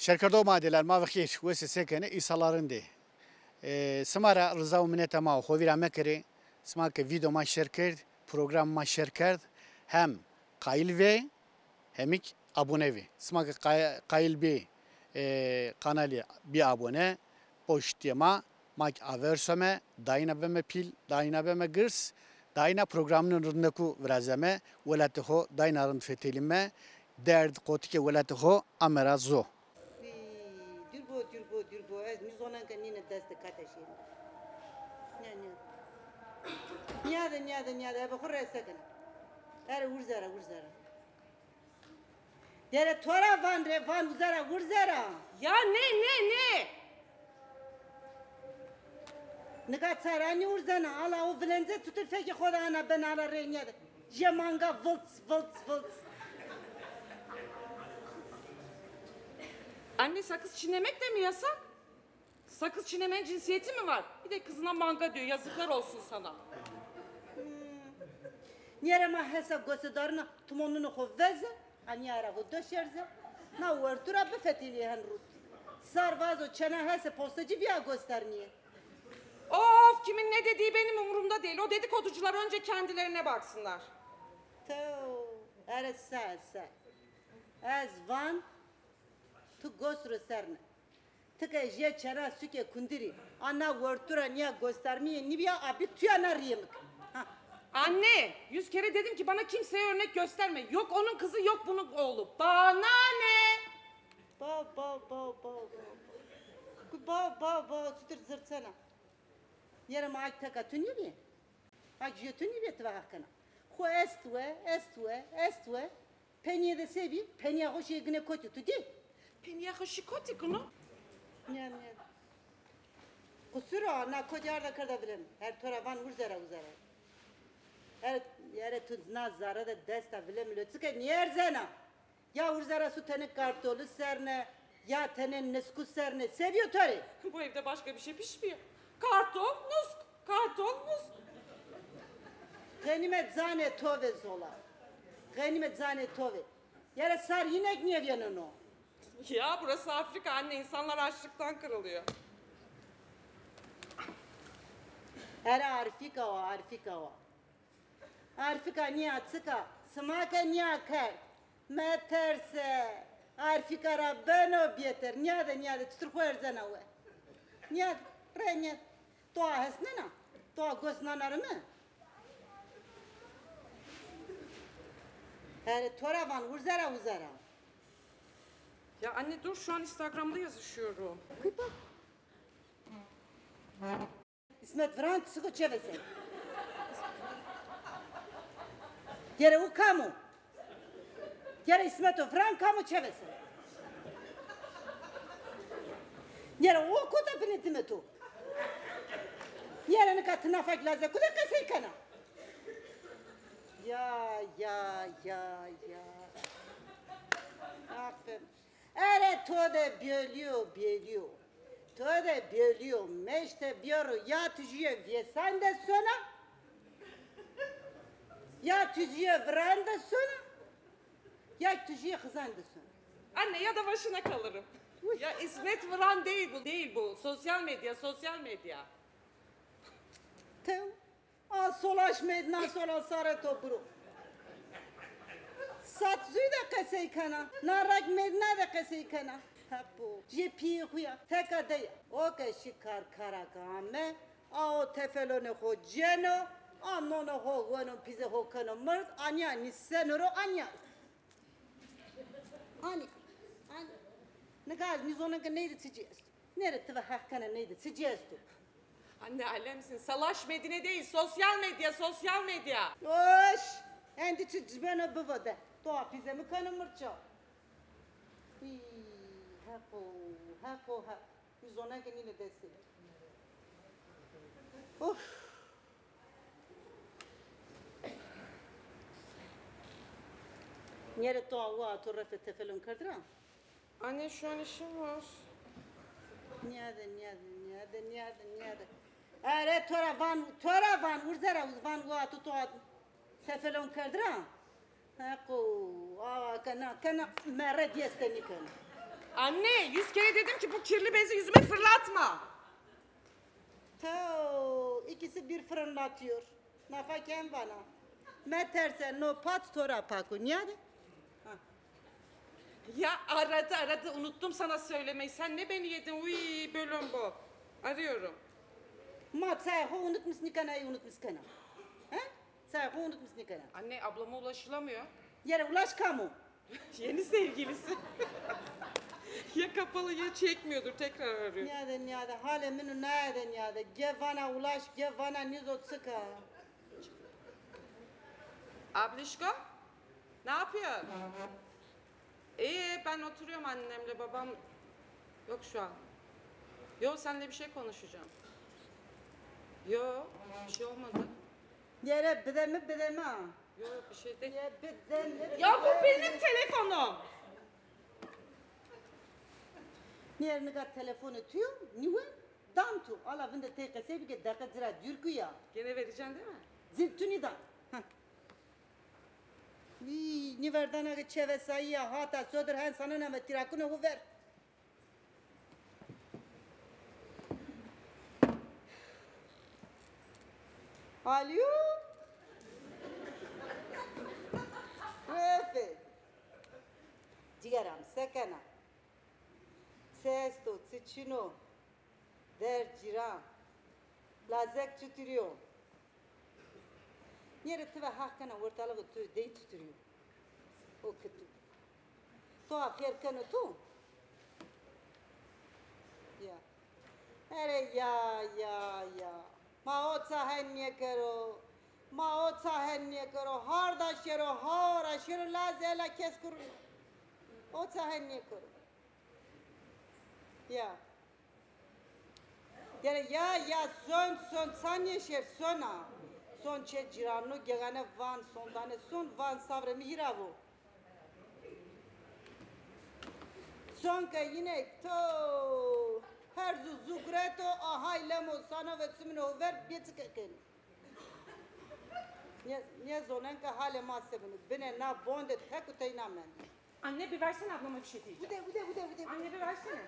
شرکردو مادلر ما بخیر واسه سکنه ایسالارنده سمارا رضا و منت ما خوی را مکری سما که ویدیو ما شیر کرد program ما شیر کرد هم قایل وی همیک abone وی سما که قایل بی kanalı bir abone poştiyama mak aversome dayına beme pil dayına beme gırs dayına programının rındaku vrazeme velati ho dayınarın fetelime derd kotike velati ho amerazo Dirbo ez mizonan kanine deste kateşin Nyada ebe khurre sakın Ere urzara Dere tora van urzara Ya ne? Nigat sarani urzana ala o vlenze tutur feki khoda ana ben ala renyada Jemanga vılts Anne sakız çiğnemek de mi yasak? Sakız çiğnemenin cinsiyeti mi var? Bir de kızına manga diyor. Yazıklar olsun sana. Nyere ma hesap gösterdarına tumonunu khovveze anyara bu döşerze na vertura befetili henrut sarvazo çena hese postacı bir gösterniye Of kimin ne dediği benim umurumda değil. O dedikoducular önce kendilerine baksınlar. To are sa az van tu gosru serne tıka je çena süke kundiri ana vertura niye göstermiye niye abi tüyana riyemik Anne 100 kere dedim ki bana kimseye örnek gösterme. Yok onun kızı yok bunun oğlu. Bana ne? Ba tutur zırtsana. Yarım ay taka tünüri. Ay je tünüri tva hakana. Xo estue. Penye de sevi, penye hoşe güne kotu tudi. Penye hoşi koti kunu. Ne. Kusura na kodyarda kada bilem. Her toravan uzara. Yere tu nazara da desta bilemilo. Çıkı niyer zena? Ya urzara su tane kartolu serne, ya tane nesku serne. Seviyor tori. Bu evde başka bir şey pişmiyor. Karton, nusk. Ganimet zane tove zola. Yere sar yinek niye yanın o? Ya burası Afrika anne. İnsanlar açlıktan kırılıyor. Era arifika o. Arifika niye atıka? Smaka niye akar? Meterse. Arifika rabbeno biyeter. Niye tutur koyarzana o. Niye? Toa hesnena. Toa gosnanarı mı? Her toravan uzara. Ya anne dur şu an Instagram'da yazışıyorum. Kıpa. İsmet Vran sıkı çevese. Yere u kamu. Yere İsmet'o Vran kamu çevese. Yere o kuda binitime tu. Yere ne katına faklaza kuda kasay kana. Ya. Aferin. Ere to de bölüyor. To de bölüyor. Meşte biyoru ya tüjüye vyesan de sonra. Ya tüjüye vran de sonra. Ya tüjüye kızan de sonra. Anne ya da başına kalırım. Ya İsmet Vuran değil bu. Sosyal medya. Tev. Solaş medna sola sare topru. Satzuy da kasay kana. Narak medna da kasay kana. Hapo. Je piye huya. Teka de. O ke şikar karakame. O tefelone ho jeno. Anona ho gono pize ho kana mırd. Anya nisenoro anya. Ani. Ne kadar nizona ka neydi ticiyest. Nere tıva hakkana neydi ticiyest. Anne alemsin. Salaş Medine değil. Sosyal medya. Oş. Endi çizbene bıvada. Doğa pize mi kanı mırça. Hako. Nizona ka neydi desi. Of. Nere doğa va torrefe tefelon kırdıra? Anne şu an işim var. Niyade. Are tora van urzara van va tutoa tefelon kırdıra? Hako. Kana mere diyeste nikon. Anne 100 kere dedim ki bu kirli bezi yüzüme fırlatma. İkisi bir fırlatıyor. Nafaken bana. Meterse no pat tora pakun yani. Ya aradı unuttum sana söylemeyi. Sen ne beni yedin? Uy bölüm bu. Arıyorum. Mat sen unutmuş nikanayı unutmuş kana. He? Sen unutmuş nikana. Anne ablama ulaşılamıyor. Yere ulaş kamu. Yeni sevgilisi. Ya kapalı ya çekmiyordur tekrar arıyor. Niyade hale minu niyade gevana ulaş gevana nizo sıka. Ablişko ne yapıyorsun? İyi ben oturuyorum annemle babam yok şu an. Yo seninle bir şey konuşacağım. Yo bir şey olmadı. Yere bidemi ha. Yo bir şey değil. Ye bidemi. Ya bu benim telefonum. Niye ne kadar telefon ötüyor? Niye? Dantu. Allah vinde teke sebi ke dakika zira dürkü ya. Gene vereceksin değil mi? Ziltuni da. Ni verdana ke çeve sayıya hata söder hen sana ne tirakune hu ver. Alo? Refe. Cigaram sekana. Sesto, ticino. Der ciran. Lazek tuturuyor. Niye tıva hakkına ortalığı dey tuturuyor. O kötü. To afer kanı to. Ya. अरे या माओ साहन्य करो हर दाशरो हर अशरो लाजेला केस करो o sahenye karo ya yani ya son saniye şer sona son çe cirano gegane van son tane son van savre mihiravo son ka yine to her zugreto ahaylemo sana ve tümünü ver bitikeken ne zonen ka hale masebini bine na bonde tek utaynamen. Anne bir versene ablama bir şey diyeceğim. Bu de. Anne bir versene.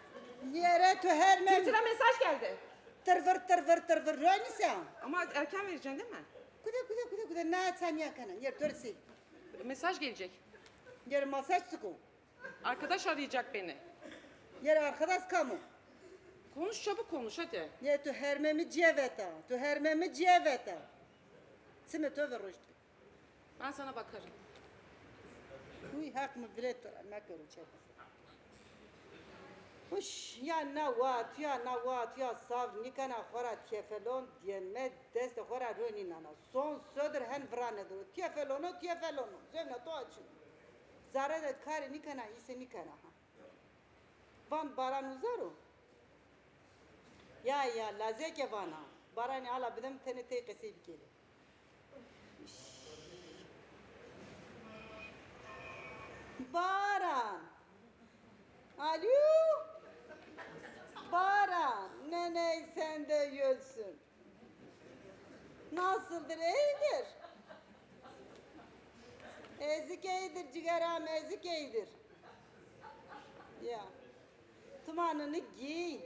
Yere tu her men. Twitter'a mesaj geldi. Tırvır rönisa. Ama erken vereceksin değil mi? Kude na tanya kana. Yer törsi. Mesaj gelecek. Yer masaj sıkı. Arkadaş arayacak beni. Yer arkadaş kamu. Konuş çabuk konuş hadi. Yer tu hermemi ceveta. Sime töver rojdi. Ben sana bakarım. Uy hak mı bilet ne kırı çapı. Uş ya nawat ya sav nikana khora tefelon diyenme dest khora roni nana son söder hen vrane dur tefelonu zemna to açın zara da kare nikana ise nikana ha van baran uzaro ya lazeke vana barani ala bidem tene te qesib kele baran alo Baran, nene sen de yölsün. Nasıldır, iyidir? Ezik iyidir, cigaram ezik iyidir. Ya, tumanını giy,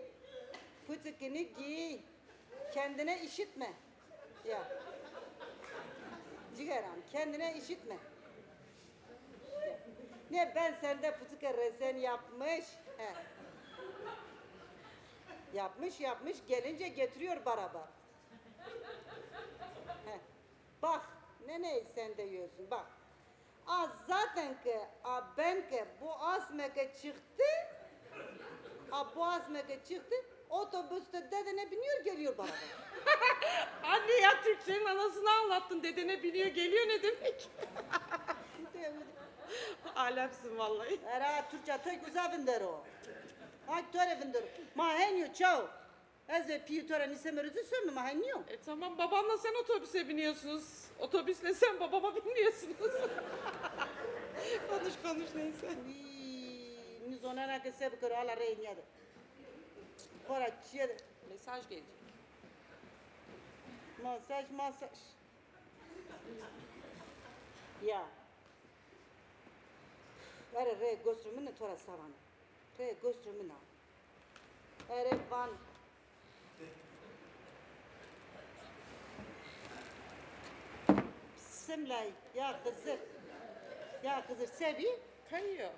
kutukunu giy, kendine işitme. Ya, cigaram kendine işitme. Ya. Ne ben sende putuka resen yapmış, he. Yapmış gelince getiriyor beraber. Bak ne sen de yiyorsun bak. Zaten ki ben ki bu asmeke çıktı. Bu asmeke çıktı. Otobüste dedene biniyor geliyor beraber. Anne ya Türkçenin anasını anlattın. Dedene biniyor geliyor ne demek? Alemsin vallahi. Era Türkçe toy güzel vindir o. Ay töre vindir. Mahenyo çao. Ez ve piyu töre nisemerüzü sömü mahenyo. Tamam babamla sen otobüse biniyorsunuz. Otobüsle sen babama binmiyorsunuz. konuş neyse. Nizonana ke seb karo ala reynyadı. Kora çiyede. Mesaj gelecek. Masaj. Ya. Ara re gosrumunu tora savana. Re göstermina. Ere van. Simlay ya kızır. Ya kızır sevi. Kayıyor.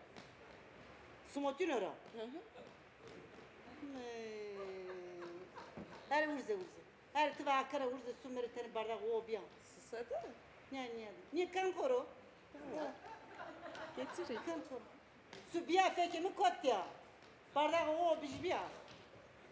Sumotin ora. Hı hı. Her urze. Her tıva kara urze sumeri tane bardak o bir an. Susadı. Niye kan koro? Tamam. Getireyim. Kan koro. Su biya fekemi kot ya. Bardak o bir biya.